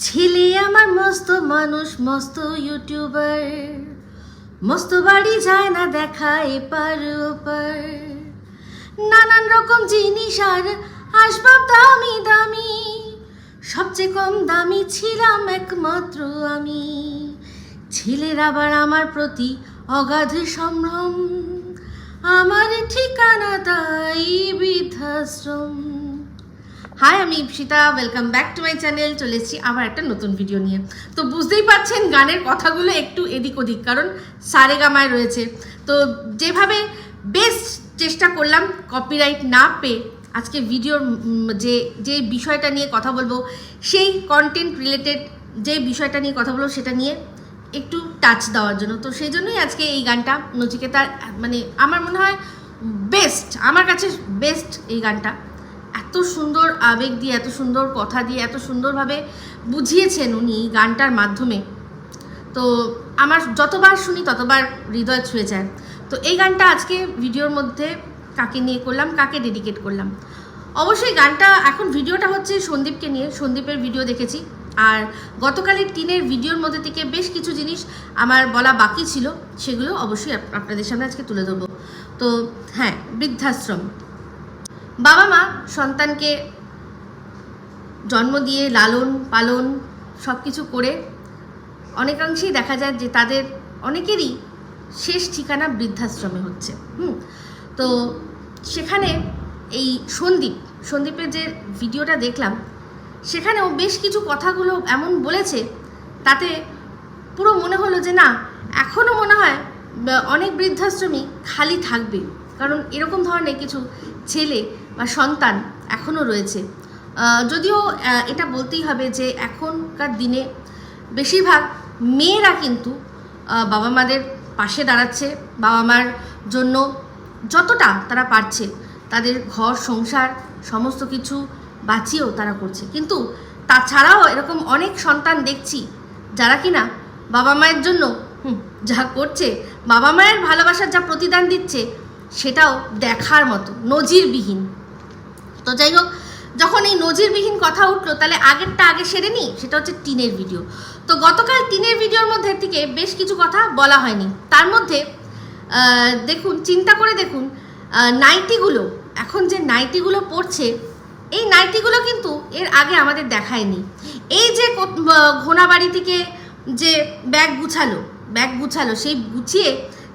ছেলে আমার মস্ত মানুষ, মস্ত ইউটিউবার, মস্ত বাড়ি যায় না দেখা এপার ওপার, নানান রকম জিনিস আর আসবাব দামি দামি, সবচেয়ে কম দামি ছিলাম একমাত্র আমি। ছেলের আবার আমার প্রতি অগাধ সম্ভ্রম, আমার ঠিকানা তাই বৃদ্ধাশ্রম। হাই, আমি Ipsita, welcome back to my channel. চলে এসেছি আবার একটা নতুন ভিডিও নিয়ে। তো বুঝতেই পারছেন গানের কথাগুলো একটু এদিক ওদিক, কারণ সারেগামায় রয়েছে। তো যেভাবে বেস্ট চেষ্টা করলাম কপিরাইট না পেয়ে আজকে ভিডিওর যে বিষয়টা নিয়ে কথা বলবো, সেই কন্টেন্ট রিলেটেড যে বিষয়টা নিয়ে কথা বলবো সেটা নিয়ে একটু টাচ দেওয়ার জন্য। তো সেই জন্যই আজকে এই গানটা নচিকেতার, মানে আমার মনে হয় বেস্ট, আমার কাছে বেস্ট এই গানটা। এত সুন্দর আবেগ দিয়ে, এত সুন্দর কথা দিয়ে, এত সুন্দরভাবে বুঝিয়েছেন উনি এই গানটার মাধ্যমে। তো আমার যতবার শুনি ততবার হৃদয় ছুঁয়ে যায়। তো এই গানটা আজকে ভিডিওর মধ্যে কাকে নিয়ে করলাম, কাকে ডেডিকেট করলাম, অবশ্যই গানটা এখন ভিডিওটা হচ্ছে সন্দীপকে নিয়ে। সন্দীপের ভিডিও দেখেছি, আর গতকালের টিনের ভিডিওর মধ্যে থেকে বেশ কিছু জিনিস আমার বলা বাকি ছিল, সেগুলো অবশ্যই আপনাদের সামনে আজকে তুলে ধরবো। তো হ্যাঁ, বৃদ্ধাশ্রম। বাবা মা সন্তানকে জন্ম দিয়ে লালন পালন সব কিছু করে অনেকাংশেই দেখা যায় যে তাদের অনেকেরই শেষ ঠিকানা বৃদ্ধাশ্রমে হচ্ছে। তো সেখানে এই সন্দীপের যে ভিডিওটা দেখলাম, সেখানেও বেশ কিছু কথাগুলো এমন বলেছে, তাতে পুরো মনে হলো যে না, এখনও মনে হয় অনেক বৃদ্ধাশ্রমই খালি থাকবে, কারণ এরকম ধরনের কিছু ছেলে বা সন্তান এখনও রয়েছে। যদিও এটা বলতেই হবে যে এখনকার দিনে বেশিরভাগ মেয়েরা কিন্তু বাবা মাদের পাশে দাঁড়াচ্ছে, বাবা মার জন্য যতটা তারা পারছে তাদের ঘর সংসার সমস্ত কিছু বাঁচিয়েও তারা করছে। কিন্তু তাছাড়াও এরকম অনেক সন্তান দেখছি যারা কিনা বাবা মায়ের জন্য যা করছে, বাবা মায়ের ভালোবাসার যা প্রতিদান দিচ্ছে, সেটাও দেখার মতো, নজিরবিহীন। তো যাই হোক, যখন এই নজিরবিহীন কথা উঠলো, তাহলে আগেরটা আগে সেরে নিই, সেটা হচ্ছে টিনের ভিডিও। তো গতকাল টিনের ভিডিওর মধ্যে থেকে বেশ কিছু কথা বলা হয়নি। তার মধ্যে দেখুন, চিন্তা করে দেখুন, নাইটিগুলো, এখন যে নাইটিগুলো পরছে, এই নাইটিগুলো কিন্তু এর আগে আমাদের দেখায়নি। এই যে ঘোনাবাড়ি থেকে যে ব্যাগ গুছালো, সেই গুছিয়ে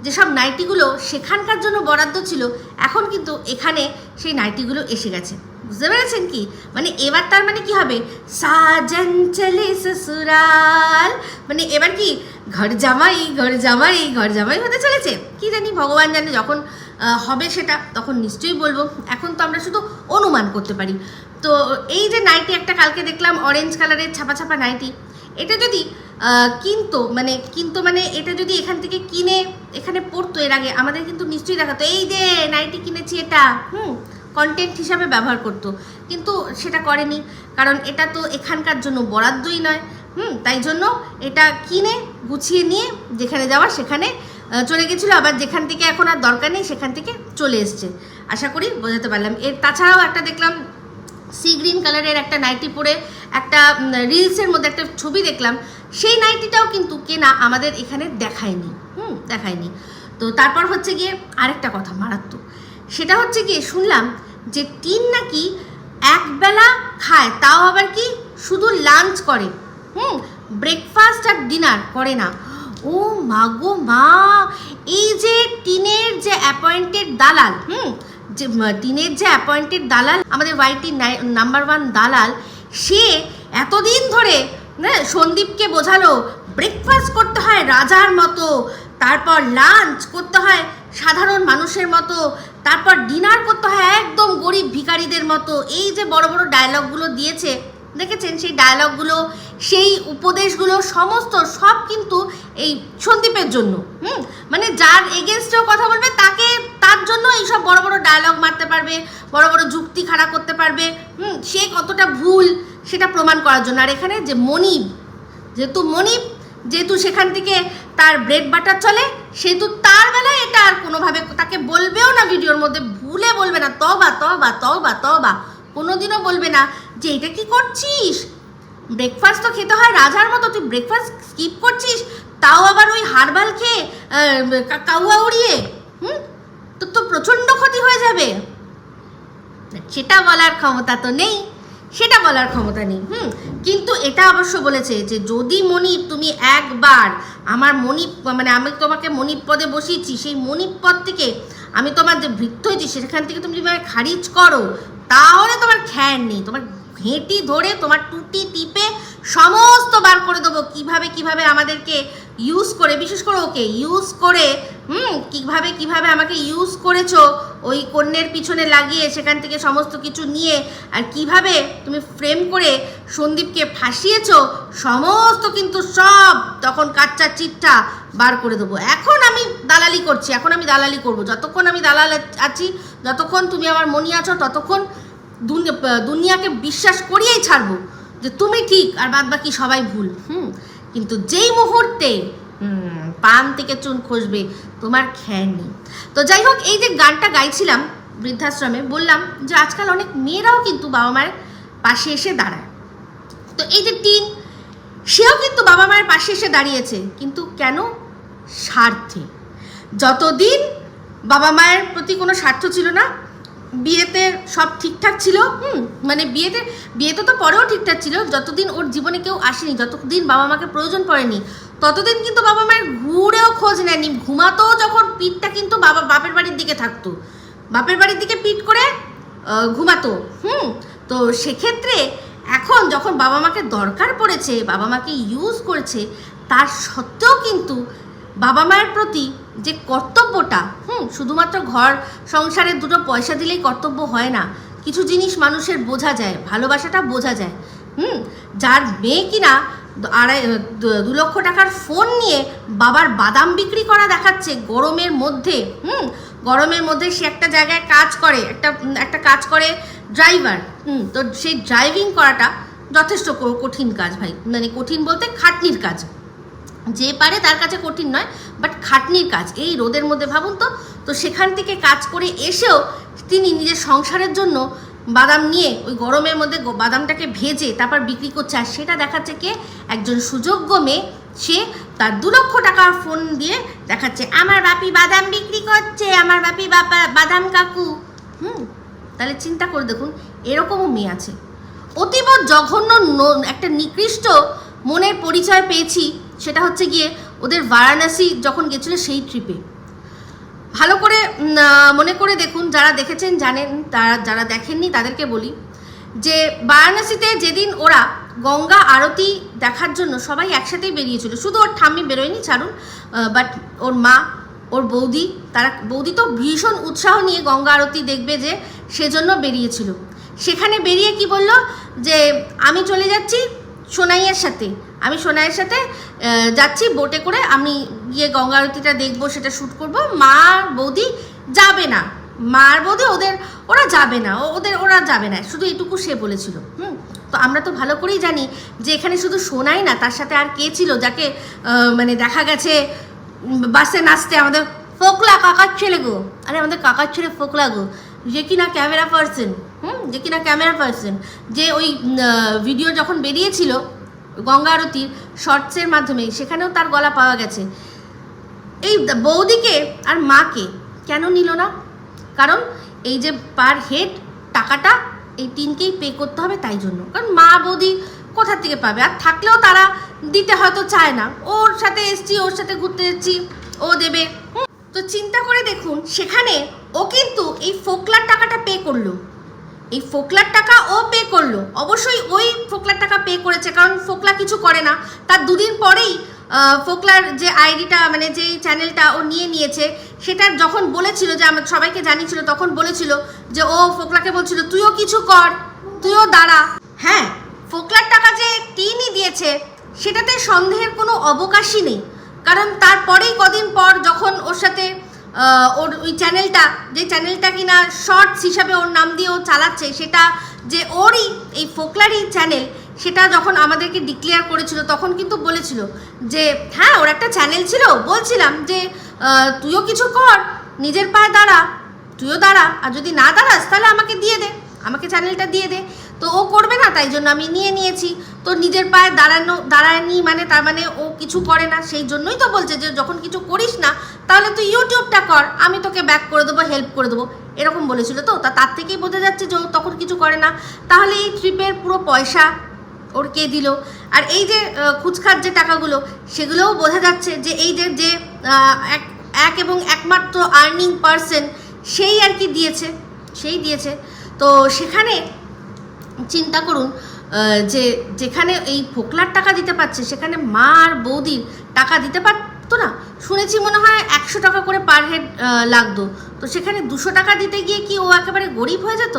যেসব নাইটিগুলো সেখানকার জন্য বরাদ্দ ছিল, এখন কিন্তু এখানে সেই নাইটিগুলো এসে গেছে। বুঝতে পেরেছেন কি? মানে এবার তার মানে কি হবে, সাজন চলে শ্বশুরাল, মানে এবার কি ঘর জামাই হতে চলেছে। কি জানি, ভগবান জানে, যখন হবে সেটা তখন নিশ্চয়ই বলবো। এখন তো আমরা শুধু অনুমান করতে পারি। তো এই যে নাইটি একটা কালকে দেখলাম, অরেঞ্জ কালারের ছাপা নাইটি, এটা যদি কিনতো মানে এটা যদি এখান থেকে কিনে এখানে পড়তো, এর আগে আমাদের কিন্তু নিশ্চয়ই দেখাতো, এই যে নাইটি কিনেছি এটা, কন্টেন্ট হিসাবে ব্যবহার করতো। কিন্তু সেটা করেনি, কারণ এটা তো এখানকার জন্য বরাদ্দই নয়। তাই জন্য এটা কিনে গুছিয়ে নিয়ে যেখানে যাওয়ার সেখানে চলে গেছিলো, আবার যেখান থেকে এখন আর দরকার নেই সেখান থেকে চলে এসছে। আশা করি বোঝাতে পারলাম। তাছাড়াও একটা দেখলাম সি গ্রিন কালারের একটা নাইটি পরে একটা রিলসের মধ্যে একটা ছবি দেখলাম, সেই নাইটিটাও কিন্তু কেনা আমাদের এখানে দেখায়নি। তো তারপর হচ্ছে গিয়ে আরেকটা কথা মারাত্মক, সেটা হচ্ছে গিয়ে শুনলাম যে টিন নাকি একবেলা খায়, তাও আবার কি শুধু লাঞ্চ করে, ব্রেকফাস্ট আর ডিনার করে না। ও মা গো মা, এই যে টিনের যে অ্যাপয়েন্টেড দালাল, টিনের যে অ্যাপয়েন্টেড দালাল, আমাদের ওয়াইটি নাম্বার 1 দালাল, সে এতদিন ধরে সন্দীপকে বোঝালো ব্রেকফাস্ট করতে হয় রাজার মতো, তারপর লাঞ্চ করতে হয় সাধারণ মানুষের মতো, তারপর ডিনার করতে হয় একদম গরিব ভিখারিদের মতো। এই যে বড় বড় ডায়লগগুলো দিয়েছে, দেখেছেন সেই ডায়লগগুলো, সেই উপদেশগুলো সব কিন্তু এই সন্দীপের জন্য। মানে যার এগেনস্টেও কথা বলবে তার জন্য এইসব বড় বড় ডায়লগ মারতে পারবে, বড় বড় যুক্তি খাড়া করতে পারবে, সে কতটা ভুল সেটা প্রমাণ করার জন্য। আর এখানে যে যেহেতু সেখান থেকে তার ব্রেড বাটার চলে, সেহেতু তার বেলায় এটা আর কোনোভাবে তাকে বলবেও না, ভিডিওর মধ্যে ভুলে বলবে না, তবা কোনোদিনও বলবে না যে এটা কি করছিস, ব্রেকফাস্ট তো খেতে হয় রাজার মতো, তুই ব্রেকফাস্ট স্কিপ করছিস, তাও আবার ওই হারবাল খেয়ে কাউয়া উড়িয়ে। তোর তো প্রচণ্ড ক্ষতি হয়ে যাবে। সেটা বলার ক্ষমতা তো নেই, সেটা বলার ক্ষমতা নেই। কিন্তু এটা অবশ্য বলেছে যে যদি মনিপ তুমি একবার আমার মনিপ মানে আমি তোমাকে মনিপ পদে বসিয়েছি, সেই মনিপ পদ থেকে আমি তোমার যে ভৃত্য হয়েছি সেখান থেকে তুমি যদি খারিজ করো, তাহলে তোমার খ্যান নেই, তোমার ঘেঁটি ধরে তোমার টুটি টিপে সমস্ত বার করে দেবো কিভাবে কিভাবে আমাদেরকে ইউজ করে, বিশেষ করে ওকে ইউজ করে কিভাবে কিভাবে আমাকে ইউজ করেছো ওই কন্যের পিছনে লাগিয়ে সেখান থেকে সমস্ত কিছু নিয়ে, আর কিভাবে তুমি ফ্রেম করে সন্দীপকে ফাঁসিয়েছো, সমস্ত কিন্তু সব তখন কাচ্চা চিট্টা বার করে দেবো। এখন আমি দালালি করছি, এখন আমি দালালি করব, যতক্ষণ আমি দালাল আছি, যতক্ষণ তুমি আমার মনি আছো, ততক্ষণ দুনিয়াকে বিশ্বাস করিয়েই ছাড়বো যে তুমি ঠিক আর বাদ বাকি সবাই ভুল। কিন্তু যেই মুহূর্তে পান থেকে চুন খসবে, তোমার খ্যান নেই। তো যাই হোক, এই যে গানটা গাইছিলাম বৃদ্ধাশ্রমে, বললাম যে আজকাল অনেক মেয়েরাও কিন্তু বাবা মায়ের পাশে এসে দাঁড়ায়। তো এই যে টিন, সেও কিন্তু বাবা মায়ের পাশে এসে দাঁড়িয়েছে, কিন্তু কেন? স্বার্থে। যতদিন বাবা মায়ের প্রতি কোনো স্বার্থ ছিল না, বিয়েতে সব ঠিকঠাক ছিল, মানে বিয়েতে তো পরেও ঠিকঠাক ছিল, যতদিন ওর জীবনে কেউ আসেনি, যতদিন বাবা মাকে প্রয়োজন পড়েনি, ততদিন কিন্তু বাবা মায়ের ঘুরেও খোঁজ নেয়নি। ঘুমাতেও যখন পিঠটা কিন্তু বাপের বাড়ির দিকে থাকতো, বাপের বাড়ির দিকে পিঠ করে ঘুমাতো। তো সেক্ষেত্রে এখন যখন বাবা মাকে দরকার পড়েছে, বাবা মাকে ইউজ করেছে, তার সত্ত্বেও কিন্তু বাবা মায়ের প্রতি যে কর্তব্যটা, শুধুমাত্র ঘর সংসারে দুটো পয়সা দিলেই কর্তব্য হয় না, কিছু জিনিস মানুষের বোঝা যায়, ভালোবাসাটা বোঝা যায়। যার মেয়ে কিনা 2 লক্ষ টাকার ফোন নিয়ে বাবার বাদাম বিক্রি করা দেখাচ্ছে গরমের মধ্যে, গরমের মধ্যে সে একটা জায়গায় কাজ করে, একটা কাজ করে ড্রাইভার। তো সেই ড্রাইভিং করাটা যথেষ্ট কঠিন কাজ ভাই, মানে কঠিন বলতে খাটনির কাজ, যে পারে তার কাছে কঠিন নয়, বাট খাটনির কাজ এই রোদের মধ্যে, ভাবুন তো। তো সেখান থেকে কাজ করে এসেও তিনি নিজের সংসারের জন্য বাদাম নিয়ে ওই গরমের মধ্যে বাদামটাকে ভেজে তারপর বিক্রি করছে, আর সেটা দেখাচ্ছে কে? একজন সুযোগ্য মেয়ে, সে তার 2 লক্ষ টাকার ফোন দিয়ে দেখাচ্ছে আমার বাপি বাদাম বিক্রি করছে, আমার বাপি বাদাম কাকু। তাহলে চিন্তা করে দেখুন, এরকমও মেয়ে আছে। অতীব জঘন্য একটা নিকৃষ্ট মনের পরিচয় পেয়েছি, সেটা হচ্ছে গিয়ে ওদের বারাণসী যখন গেছিলো সেই ট্রিপে। ভালো করে মনে করে দেখুন, যারা দেখেছেন জানেন, যারা দেখেননি তাদেরকে বলি যে বারাণসীতে যেদিন ওরা গঙ্গা আরতি দেখার জন্য সবাই একসাথেই বেরিয়েছিল, শুধু ওর ঠাম্মি বেরোয়নি, ছাড়ুন, বাট ওর মা, ওর বৌদি তো ভীষণ উৎসাহ নিয়ে গঙ্গা আরতি দেখবে যে সেজন্য বেরিয়েছিল। সেখানে বেরিয়ে কি বলল যে আমি চলে যাচ্ছি সোনাইয়ের সাথে, আমি সোনাইয়ের সাথে যাচ্ছি বোটে করে, আমি গিয়ে গঙ্গা আরতিটা দেখবো, সেটা শ্যুট করবো। বৌদি যাবে না, বৌদি ওরা যাবে না, ওরা যাবে না, শুধু এটুকু সে বলেছিল। তো আমরা তো ভালো করেই জানি যে এখানে শুধু সোনাই না, তার সাথে আর কে ছিল যাকে মানে দেখা গেছে বাসে নাচতে, আমাদের ফোকলা কাকার ছেলে গো, আরে আমাদের কাকার ছেলে ফোকলা গো, যে কিনা ক্যামেরা পার্সন, যে ওই ভিডিও যখন বেরিয়েছিল গঙ্গা আরতির শর্টসের মাধ্যমে, সেখানেও তার গলা পাওয়া গেছে। এই বৌদিকে আর মাকে কেন নিল না? কারণ এই যে পার হেড টাকাটা এই টিনকেই পে করতে হবে, তাই জন্য। কারণ মা বৌদি কোথা থেকে পাবে? আর থাকলেও তারা দিতে হয়তো চায় না, ওর সাথে এসছি, ওর সাথে ঘুরতে যাচ্ছি, ও দেবে। তো চিন্তা করে দেখুন, সেখানে ও কিন্তু এই ফোকলার টাকাটা পে করলো, এই ফোকলার টাকা ও পে করলো। অবশ্যই ওই ফোকলার টাকা পে করেছে, কারণ ফোকলা কিছু করে না। তার 2 দিন পরেই ফোকলার যে আইডিটা, মানে যেই চ্যানেলটা ও নিয়েছে, সেটা যখন বলেছিল যে আমরা সবাইকে জানিয়েছিল, তখন বলেছিল যে ও ফোকলাকে বলছিল তুইও কিছু কর, তুইও দাঁড়া। হ্যাঁ, ফোকলার টাকা যে টিনই দিয়েছে সেটাতে সন্দেহের কোনো অবকাশই নেই, কারণ তারপরেই কদিন পর যখন ওর সাথে ওর ওই চ্যানেলটা, যে চ্যানেলটা কিনা শর্টস হিসাবে ওর নাম দিয়ে ও চালাচ্ছে, সেটা যে ওরই এই ফোকলারই চ্যানেল, সেটা যখন আমাদেরকে ডিক্লেয়ার করেছিল, তখন কিন্তু বলেছিল যে হ্যাঁ ওর একটা চ্যানেল ছিল, বলছিলাম যে তুইও কিছু কর, নিজের পায়ে দাঁড়া, তুইও দাঁড়া, আর যদি না দাঁড়াস তাহলে আমাকে দিয়ে দে, আমাকে চ্যানেলটা দিয়ে দে। তো ও করবে না, তাই জন্য আমি নিয়েছি। তো নিজের পায়ে দাঁড়ায়নি মানে তার মানে ও কিছু করে না, সেই জন্যই তো বলছে যে যখন কিছু করিস না তাহলে তুই ইউটিউবটা কর, আমি তোকে ব্যাক করে দেবো, হেল্প করে দেবো, এরকম বলেছিল। তো তার থেকেই বোঝা যাচ্ছে যে ও তখন কিছু করে না। তাহলে এই ট্রিপের পুরো পয়সা ওর কে দিল? আর এই যে খুচখাচ যে টাকাগুলো, সেগুলোও বোঝা যাচ্ছে যে এই যে এক এবং একমাত্র আর্নিং পারসন সেই আর কি দিয়েছে। তো সেখানে চিন্তা করুন যে যেখানে এই ফোকলার টাকা দিতে পারছে, সেখানে মা আর বৌদির টাকা দিতে পারতো না? শুনেছি মনে হয় 100 টাকা করে পার হেড লাগতো। তো সেখানে 200 টাকা দিতে গিয়ে কি ও একেবারে গরিব হয়ে যেত?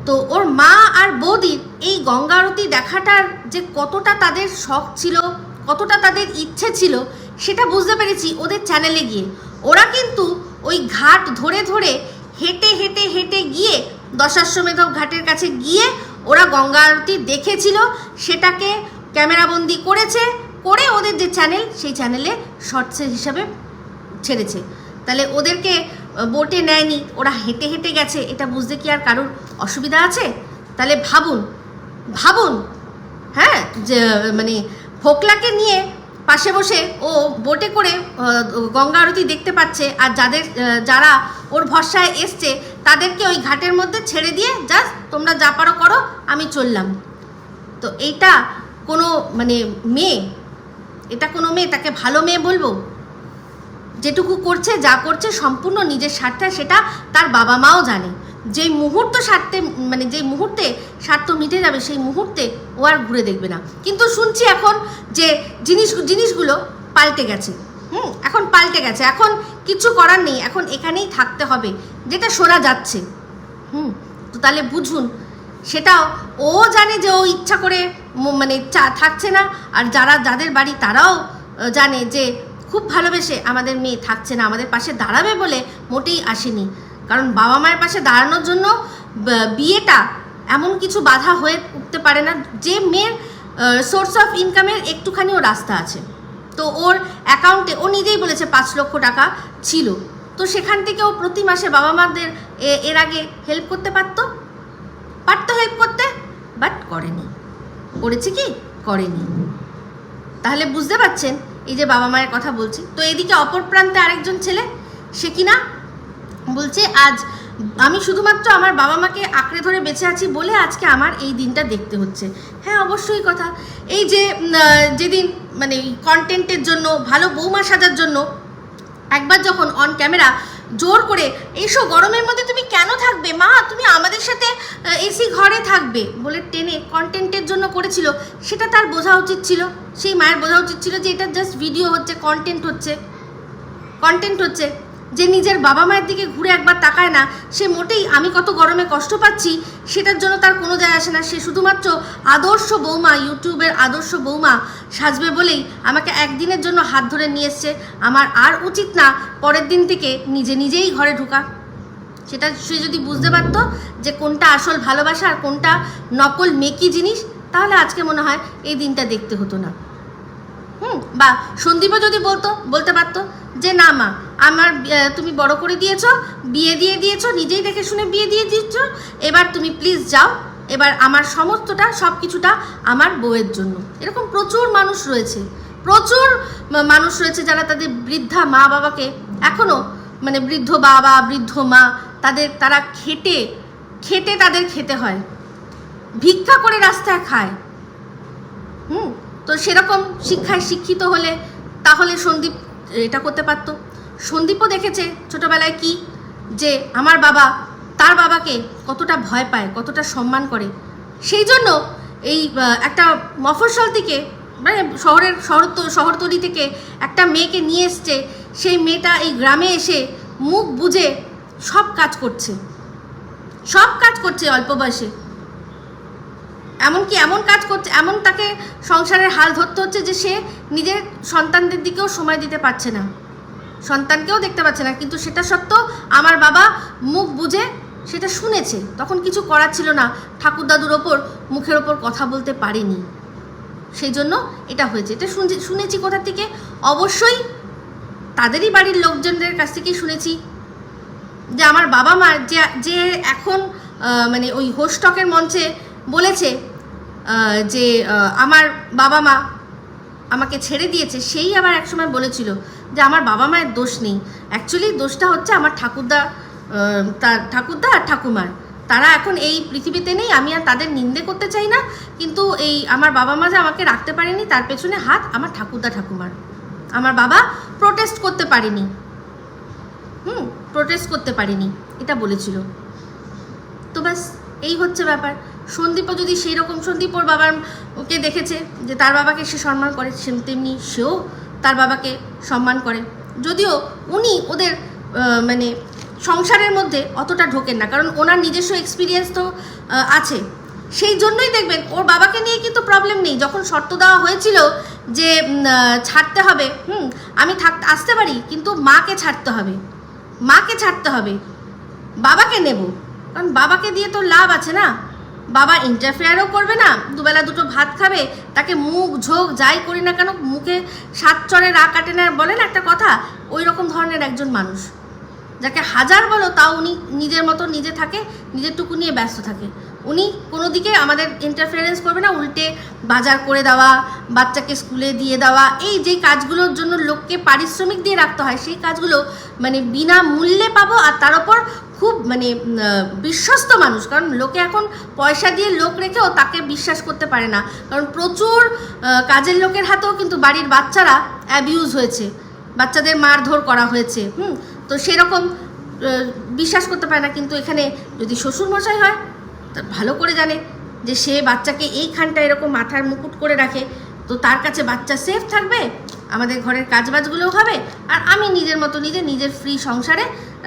তো ওর মা আর বৌদির এই গঙ্গা আরতি দেখাটার যে কতটা তাদের শখ ছিল, কতটা তাদের ইচ্ছে ছিল, সেটা বুঝতে পেরেছি ওদের চ্যানেলে গিয়ে। ওরা কিন্তু ওই ঘাট ধরে হেঁটে গিয়ে দশাশ্বমেধ ঘাটের কাছে গিয়ে ওরা গঙ্গা আরতি দেখেছিল, সেটাকে ক্যামেরাবন্দি করে ওদের যে চ্যানেল, সেই চ্যানেলে শর্টসের হিসাবে ছেড়েছে। তাহলে ওদেরকে বোটে নেয়নি, ওরা হেঁটে গেছে, এটা বুঝতে কি আর কারোর অসুবিধা আছে? তাহলে ভাবুন হ্যাঁ, যে মানে ফোকলাকে নিয়ে পাশে বসে ও বোটে করে গঙ্গা আরতি দেখতে পাচ্ছে, আর যারা ওর ভরসায় এসছে তাদেরকে ওই ঘাটের মধ্যে ছেড়ে দিয়ে জাস্ট তোমরা যা পারো করো, আমি চললাম। তো এইটা কোনো মানে মেয়ে, তাকে ভালো মেয়ে বলবো? যেটুকু করছে, যা করছে সম্পূর্ণ নিজের স্বার্থে, সেটা তার বাবা মাও জানে। যেই মুহূর্তে স্বার্থ মিটে যাবে, সেই মুহূর্তে ও আর ঘুরে দেখবে না। কিন্তু শুনছি এখন যে জিনিসগুলো পাল্টে গেছে। এখন পাল্টে গেছে, এখন কিছু করার নেই, এখন এখানেই থাকতে হবে, যেটা শোনা যাচ্ছে। তো তাহলে বুঝুন, সেটাও ও জানে যে ও ইচ্ছা করে মানে থাকছে না, আর যাদের বাড়ি তারাও জানে যে খুব ভালোবেসে আমাদের মেয়ে থাকছে না, আমাদের পাশে দাঁড়াবে বলে মোটেই আসেনি। কারণ বাবা মায়ের পাশে দাঁড়ানোর জন্য বিয়েটা এমন কিছু বাধা হয়ে উঠতে পারে না যে মেয়ের সোর্স অফ ইনকামের একটুখানিও রাস্তা আছে। তো ওর অ্যাকাউন্টে ও নিজেই বলেছে 5 লক্ষ টাকা ছিল, তো সেখান থেকে ও প্রতি মাসে বাবা মাদের এর আগে হেল্প করতে পারতো হেল্প করতে, বাট করেনি। করেছে কি? করেনি। তাহলে বুঝতে পারছেন এই যে বাবা মায়ের কথা বলছি। তো এদিকে অপর প্রান্তে আরেকজন ছেলে, সে কিনা বলছে আজ আমি শুধুমাত্র আমার বাবা মাকে আঁকড়ে ধরে বেঁচে আছি বলে আজকে আমার এই দিনটা দেখতে হচ্ছে। হ্যাঁ, অবশ্যই কথা। এই যে যেদিন মানে কন্টেন্টের জন্য, ভালো বৌমা সাজার জন্য একবার যখন অন ক্যামেরা জোর করে এইসো গরমের মধ্যে তুমি কেন থাকবে মা, তুমি আমাদের সাথে এসি ঘরে থাকবে বলে টেনে কন্টেন্টের জন্য করেছিল, সেটা তার বোঝা উচিত ছিল, সেই মায়ের বোঝা উচিত ছিল যে এটা জাস্ট ভিডিও হচ্ছে, কন্টেন্ট হচ্ছে। যে নিজের বাবা মায়ের দিকে ঘুরে একবার তাকায় না, সে মোটেই আমি কত গরমে কষ্ট পাচ্ছি সেটার জন্য তার কোনো যায় আসে না। সে শুধুমাত্র আদর্শ বৌমা, ইউটিউবের আদর্শ বৌমা সাজবে বলেই আমাকে একদিনের জন্য হাত ধরে নিয়ে এসছে। আমার আর উচিত না পরের দিন থেকে নিজেই ঘরে ঢোকা। সেটা সে যদি বুঝতে পারতো যে কোনটা আসল ভালোবাসা আর কোনটা নকল মেকি জিনিস, তাহলে আজকে মনে হয় এই দিনটা দেখতে হতো না। বা সন্দীপও যদি বলতে পারতো যে না মা, আমার তুমি বড় করে দিয়েছো, বিয়ে দিয়ে দিয়েছো, নিজেই দেখে শুনে বিয়ে দিয়ে দিচ্ছ, এবার তুমি প্লিজ যাও, এবার আমার সমস্তটা সব কিছুটা আমার বউয়ের জন্য। এরকম প্রচুর মানুষ রয়েছে যারা তাদের বৃদ্ধা মা বাবাকে এখনও মানে বৃদ্ধ বাবা বৃদ্ধ মা তারা খেটে তাদের খেতে হয়, ভিক্ষা করে রাস্তায় খায়। তো সেরকম শিক্ষায় শিক্ষিত হলে তাহলে সন্দীপ এটা করতে পারতো। সন্দীপও দেখেছে ছোটবেলায় কি যে আমার বাবা তার বাবাকে কতটা ভয় পায়, কতটা সম্মান করে। সেই জন্য এই একটা মফস্বল থেকে মানে শহরতলি থেকে একটা মেয়েকে নিয়ে এসছে, সেই মেয়েটা এই গ্রামে এসে মুখ বুজে সব কাজ করছে অল্প বয়সে। এমনকি এমন কাজ করছে, এমন তাকে সংসারের হাল ধরতে হচ্ছে যে সে নিজের সন্তানদের দিকেও সময় দিতে পারছে না, সন্তানকেও দেখতে পাচ্ছে না। কিন্তু সেটা সত্ত্বেও আমার বাবা মুখ বুজে সেটা শুনেছে, তখন কিছু করার ছিল না, ঠাকুর দাদুর ওপর মুখের ওপর কথা বলতে পারেনি, সেই জন্য এটা হয়েছে। এটা শুনেছি কোথা থেকে? অবশ্যই তাদেরই বাড়ির লোকজনদের কাছ থেকেই শুনেছি যে আমার বাবা মা যে এখন মানে ওই হোস্টকের মঞ্চে বলেছে যে আমার বাবা মা আমাকে ছেড়ে দিয়েছে, সেই আবার একসময় বলেছিল যে আমার বাবা মায়ের দোষ নেই, অ্যাকচুয়ালি দোষটা হচ্ছে আমার ঠাকুরদা আর ঠাকুমার, তারা এখন এই পৃথিবীতে নেই। আমি আর তাদের নিন্দে করতে চাই না, কিন্তু এই আমার বাবা মা যে আমাকে রাখতে পারেনি তার পেছনে হাত আমার ঠাকুরদা ঠাকুমার। আমার বাবা প্রোটেস্ট করতে পারেনি, প্রোটেস্ট করতে পারেনি, এটা বলেছিল। তো ব্যাস এই হচ্ছে ব্যাপার। সন্দীপও যদি সেই রকম, সন্দীপ ওর বাবার ওকে দেখেছে যে তার বাবাকে সে সম্মান করে, তেমনি সেও তার বাবাকে সম্মান করে, যদিও উনি ওদের মানে সংসারের মধ্যে অতটা ঢোকেন না, কারণ ওনার নিজস্ব এক্সপিরিয়েন্স তো আছে। সেই জন্যই দেখবেন ওর বাবাকে নিয়ে কিন্তু প্রবলেম নেই। যখন শর্ত দেওয়া হয়েছিল যে ছাড়তে হবে, আমি আসতে পারি কিন্তু মাকে ছাড়তে হবে, বাবাকে নেব, কারণ বাবাকে দিয়ে তো লাভ আছে না, বাবা ইন্টারফেয়ারও করবে না, দুবেলা দুটো ভাত খাবে, তাকে মুখ ঝোঁক যাই করি না কেন মুখে 7 চড়ে রা কাটে না, বলেন একটা কথা, ওই রকম ধরনের একজন মানুষ, যাকে হাজার বলো তাও উনি নিজের মতো নিজে থাকে, নিজেরটুকু নিয়ে ব্যস্ত থাকে। উনি কোনো দিকে আমাদের ইন্টারফেয়ারেন্স করবে না, উল্টে বাজার করে দেওয়া, বাচ্চাকে স্কুলে দিয়ে দেওয়া, এই যে কাজগুলোর জন্য লোককে পারিশ্রমিক দিয়ে রাখতে হয়, সেই কাজগুলো মানে বিনা মূল্যে পাবো। আর তার ওপর খুব মানে বিশ্বস্ত মানুষ, কারণ লোকে এখন পয়সা দিয়ে লোক রেখেও তাকে বিশ্বাস করতে পারে না, কারণ প্রচুর কাজের লোকের হাতেও কিন্তু বাড়ির বাচ্চারা অ্যাবিউজ হয়েছে, বাচ্চাদের মারধর করা হয়েছে, তো সেরকম বিশ্বাস করতে পারে না। কিন্তু এখানে যদি শ্বশুরমশাই হয়, তা ভালো করে জানে যে সে বাচ্চাকে এইখানটা এরকম মাথার মুকুট করে রাখে, তো তার কাছে বাচ্চা সেফ থাকবে, আমাদের ঘরের কাজবাজগুলোও হবে, আর আমি নিজের মতো নিজের ফ্রি সংসারে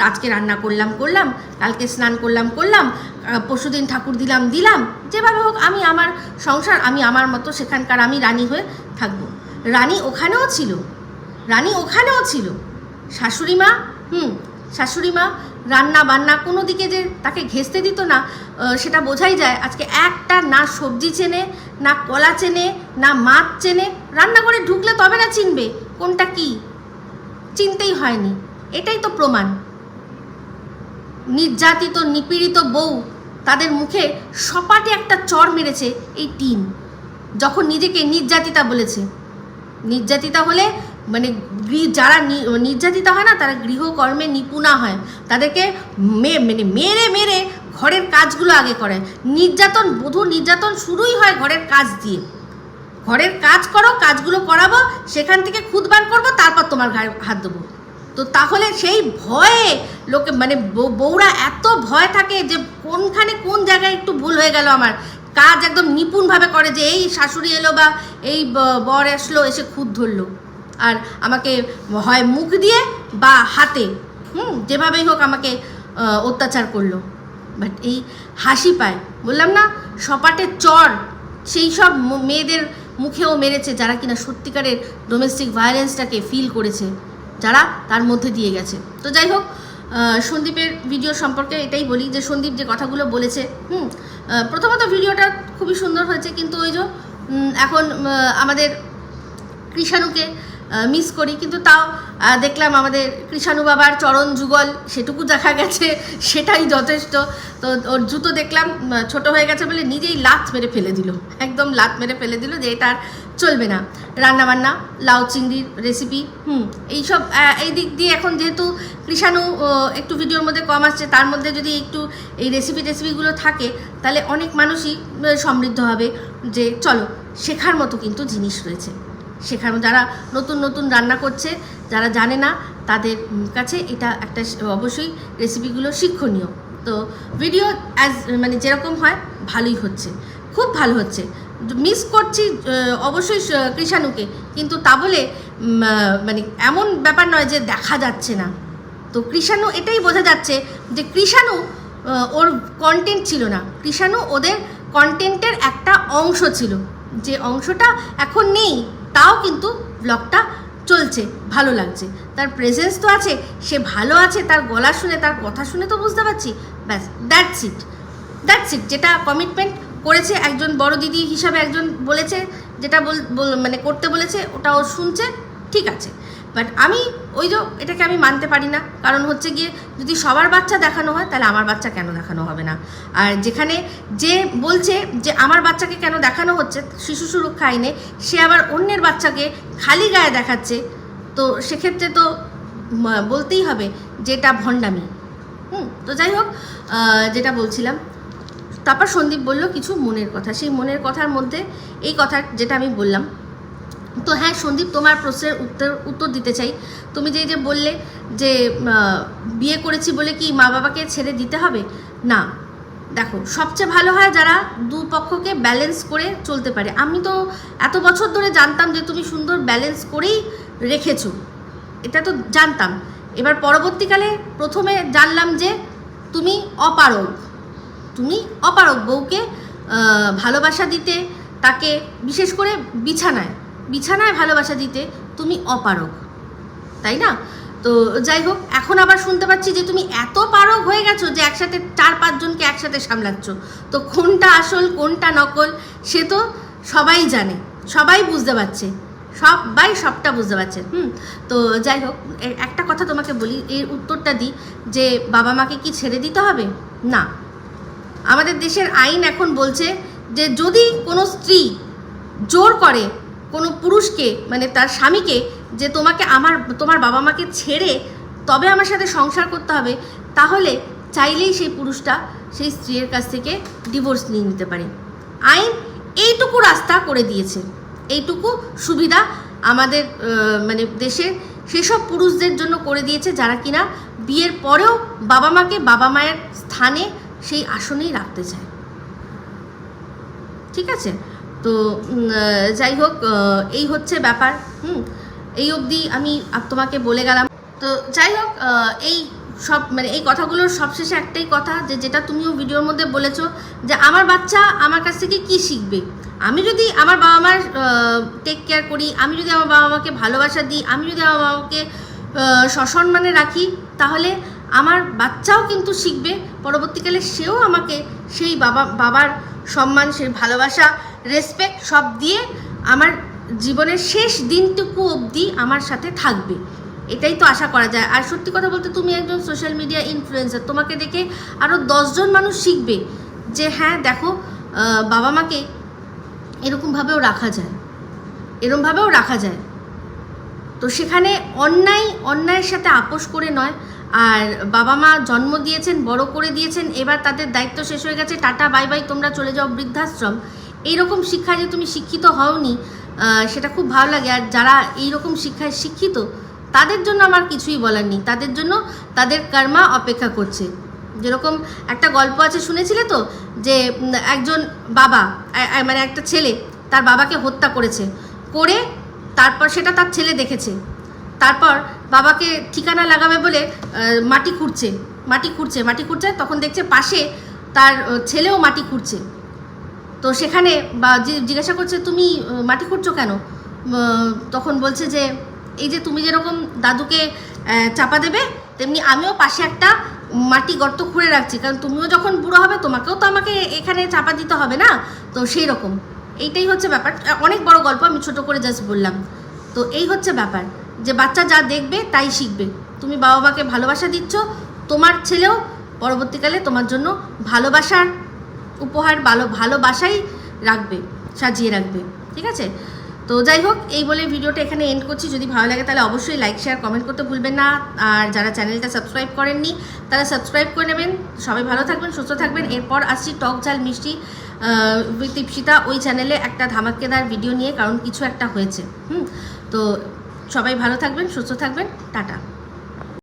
আজকে রান্না করলাম, কালকে স্নান করলাম, পরশুদিন ঠাকুর দিলাম, যেভাবে হোক আমি আমার সংসার, আমি আমার মতো সেখানকার আমি রানী হয়ে থাকবো। রানী ওখানেও ছিল, শাশুড়ি মা রান্না বান্না কোনো দিকে যে তাকে ঘেঁচতে দিত না, সেটা বোঝাই যায়। আজকে একটা না সবজি চেনে, না কলা চেনে, না মাছ চেনে, রান্না করে ঢুকলে তবে না চিনবে কোনটা কি, চিনতেই হয়নি। এটাই তো প্রমাণ। নির্যাতিত নিপীড়িত বউ, তাদের মুখে সপাটে একটা চড় মেরেছে এই টিন, যখন নিজেকে নির্যাতিতা বলেছে। নির্যাতিতা হলে মানে যারা নির্যাতিতা হয় না, তারা গৃহকর্মে নিপুণা হয়, তাদেরকে মেরে ঘরের কাজগুলো আগে করে। বধূ নির্যাতন শুরুই হয় ঘরের কাজ দিয়ে। ঘরের কাজ করো, কাজগুলো করাবো, সেখান থেকে খুদ বার করবো, তারপর তোমার গায়ে হাত দেবো। তো তাহলে সেই ভয়ে লোকে মানে বউরা এত ভয় থাকে যে কোনখানে কোন জায়গায় একটু ভুল হয়ে গেল, আমার কাজ একদম নিপুণভাবে করে, যে এই শাশুড়ি এলো বা এই বর আসলো, এসে খুদ ধরলো, আর আমাকে হয় মুখ দিয়ে বা হাতে যেভাবেই হোক আমাকে অত্যাচার করলো। বাট এই হাসি পায়, বললাম না, সপাটে চর সেই সব মেয়েদের মুখেও মেরেছে যারা কিনা সত্যিকারের ডোমেস্টিক ভায়োলেন্সটাকে ফিল করেছে, যারা তার মধ্যে দিয়ে গেছে। তো যাই হোক, সন্দীপের ভিডিও সম্পর্কে এটাই বলি যে সন্দীপ যে কথাগুলো বলেছে, প্রথমত ভিডিওটা খুবই সুন্দর হয়েছে, কিন্তু ওই যে এখন আমাদের কৃষাণুকে মিস করি, কিন্তু তাও দেখলাম আমাদের কৃষাণু বাবার চরণ যুগল সেটুকু দেখা গেছে, সেটাই যথেষ্ট। তো ওর জুতো দেখলাম ছোট হয়ে গেছে বলে নিজেই লাত মেরে ফেলে দিল, একদম লাত মেরে ফেলে দিল যে এটা আর চলবে না। রান্নাবান্না, লাউ চিংড়ির রেসিপি, এইসব এই দিক দিয়ে এখন যেহেতু কৃষাণু একটু ভিডিওর মধ্যে কম আসছে, তার মধ্যে যদি একটু এই রেসিপিগুলো থাকে, তাহলে অনেক মানুষই সমৃদ্ধ হবে, যে চলো শেখার মতো কিন্তু জিনিস রয়েছে, শেখানো। যারা নতুন রান্না করছে, যারা জানে না, তাদের কাছে এটা একটা অবশ্যই রেসিপিগুলো শিক্ষণীয়। তো ভিডিও মানে যেরকম হয় ভালোই হচ্ছে, খুব ভালো হচ্ছে। মিস করছি অবশ্যই কৃষাণুকে, কিন্তু তা বলে মানে এমন ব্যাপার নয় যে দেখা যাচ্ছে না। তো কৃষাণু, এটাই বোঝা যাচ্ছে যে কৃষাণু ওর কন্টেন্ট ছিল না, কৃষাণু ওদের কন্টেন্টের একটা অংশ ছিল, যে অংশটা এখন নেই, তাও কিন্তু ব্লগটা চলছে, ভালো লাগছে, তার প্রেজেন্স তো আছে, সে ভালো আছে, তার গলা শুনে, তার কথা শুনে তো বুঝতে পারছি, ব্যাস দ্যাটস ইট। যেটা কমিটমেন্ট করেছে একজন বড় দিদি হিসাবে, একজন বলেছে যেটা মানে করতে বলেছে, ওটা ও শুনছে, ঠিক আছে। বাট আমি এটাকে আমি মানতে পারি না। কারণ হচ্ছে গিয়ে যদি সবার বাচ্চা দেখানো হয় তাহলে আমার বাচ্চা কেন দেখানো হবে না? আর যেখানে যে বলছে যে আমার বাচ্চাকে কেন দেখানো হচ্ছে শিশু সুরক্ষা আইনে, সে আবার অন্যের বাচ্চাকে খালি গায়ে দেখাচ্ছে, তো সেক্ষেত্রে তো বলতেই হবে যে এটা ভণ্ডামি। তো যাই হোক, যেটা বলছিলাম, তারপর সন্দীপ বলল কিছু মনের কথা। সেই মনের কথার মধ্যে এই কথা যেটা আমি বললাম, তো হ্যাঁ সন্দীপ, তোমার প্রশ্নের উত্তর দিতে চাই। তুমি যে বললে যে বিয়ে করেছি বলে কি মা বাবাকে ছেড়ে দিতে হবে? না, দেখো সবচেয়ে ভালো হয় যারা দুপক্ষকে ব্যালেন্স করে চলতে পারে। আমি তো এত বছর ধরে জানতাম যে তুমি সুন্দর ব্যালেন্স করেই রেখেছো, এটা তো জানতাম। এবার পরবর্তীকালে প্রথমে জানলাম যে তুমি অপারগ বউকে ভালোবাসা দিতে, তাকে বিশেষ করে বিছানায় ভালোবাসা দিতে তুমি অপারগ, তাই না? তো যাই হোক, এখন আবার শুনতে পাচ্ছি যে তুমি এত পারগ হয়ে গেছো যে একসাথে 4-5 জনকে একসাথে সামলাচ্ছ। তো কোনটা আসল কোনটা নকল সে তো সবাই জানে, সবাই বুঝতে পারছে, সবটা বুঝতে পারছে। তো যাই হোক, একটা কথা তোমাকে বলি, এর উত্তরটা দিই যে বাবা মাকে কি ছেড়ে দিতে হবে? না, আমাদের দেশের আইন এখন বলছে যে যদি কোনো স্ত্রী জোর করে কোনো পুরুষকে, মানে তার স্বামীকে, যে তোমার বাবা মাকে ছেড়ে তবে আমার সাথে সংসার করতে হবে, তাহলে চাইলেই সেই পুরুষটা সেই স্ত্রীর কাছ থেকে ডিভোর্স নিয়ে নিতে পারে। আইন এইটুকু রাস্তা করে দিয়েছে, এইটুকু সুবিধা আমাদের মানে দেশের সেসব পুরুষদের জন্য করে দিয়েছে যারা কিনা বিয়ের পরেও বাবা মাকে বাবা মায়ের স্থানে সেই আসনেই রাখতে চায়। ঠিক আছে? তো যাই হোক, এই হচ্ছে ব্যাপার। এই অবধি আমি তোমাকে বলে গেলাম। তো যাই হোক, এই সব মানে এই কথাগুলোর সবশেষে একটাই কথা, যেটা তুমিও ভিডিওর মধ্যে বলেছো যে আমার বাচ্চা আমার কাছ থেকে কি শিখবে। আমি যদি আমার বাবা মার টেক কেয়ার করি, আমি যদি আমার বাবা মাকে ভালোবাসা দিই, আমি যদি আমার বাবা মাকে সসম্মানে রাখি, তাহলে আমার বাচ্চাও কিন্তু শিখবে। পরবর্তীকালে সেও আমাকে সেই বাবার সম্মান, সেই ভালোবাসা, রেসপেক্ট সব দিয়ে আমার জীবনের শেষ দিনটুকু অবধি আমার সাথে থাকবে। এটাই তো আশা করা যায়। আর সত্যি কথা বলতে, তুমি একজন সোশ্যাল মিডিয়া ইনফ্লুয়েন্সার, তোমাকে দেখে আরও 10 জন মানুষ শিখবে যে হ্যাঁ দেখো, বাবা মাকে এরকমভাবেও রাখা যায়। তো সেখানে অন্যায়ের সাথে আপোষ করে নয়। আর বাবা মা জন্ম দিয়েছেন, বড় করে দিয়েছেন, এবার তাদের দায়িত্ব শেষ হয়ে গেছে, টাটা বাই বাই, তোমরা চলে যাও বৃদ্ধাশ্রম। এইরকম শিক্ষায় যে তুমি শিক্ষিত হওনি, সেটা খুব ভালো লাগে। আর যারা এইরকম শিক্ষায় শিক্ষিত, তাদের জন্য আমার কিছুই বলার নেই, তাদের জন্য তাদের কর্মা অপেক্ষা করছে। যেরকম একটা গল্প আছে, শুনেছিলে তো, যে একজন বাবা, মানে একটা ছেলে তার বাবাকে হত্যা করে তারপর সেটা তার ছেলে দেখেছে। তারপর বাবাকে ঠিকানা লাগাবে বলে মাটি খুঁড়ছে, তখন দেখছে পাশে তার ছেলেও মাটি খুঁড়ছে। তো সেখানে জিজ্ঞাসা করছে, তুমি মাটি খুঁড়ছো কেন? তখন বলছে যে এই যে তুমি যেরকম দাদুকে চাপা দেবে, তেমনি আমিও পাশে একটা মাটি গর্ত খুঁড়ে রাখছি, কারণ তুমিও যখন বুড়ো হবে তোমাকেও তো আমাকে এখানে চাপা দিতে হবে না। তো সেই রকম এইটাই হচ্ছে ব্যাপার। অনেক বড় গল্প, আমি ছোট করে জাস্ট বললাম। তো এই হচ্ছে ব্যাপার, যে বাচ্চা যা দেখবে তাই শিখবে। তুমি বাবা মাকে ভালোবাসা দিচ্ছ, তোমার ছেলেও পরবর্তীকালে তোমার জন্য ভালোবাসার উপহার, ভালোবাসাই সাজিয়ে রাখবে। ঠিক আছে? তো যাই হোক, এই বলে ভিডিওটা এখানে এন্ড করছি। যদি ভালো লাগে তাহলে অবশ্যই লাইক, শেয়ার, কমেন্ট করতে ভুলবেন না। আর যারা চ্যানেলটা সাবস্ক্রাইব করেননি তারা সাবস্ক্রাইব করে নেবেন। সবাই ভালো থাকবেন, সুস্থ থাকবেন। এরপর আসছি টক ঝাল মিষ্টি উইথ ইপসিতা, ওই চ্যানেলে একটা ধামাকেদার ভিডিও নিয়ে, কারণ কিছু একটা হয়েছে। তো সবাই ভালো থাকবেন, সুস্থ থাকবেন, টাটা।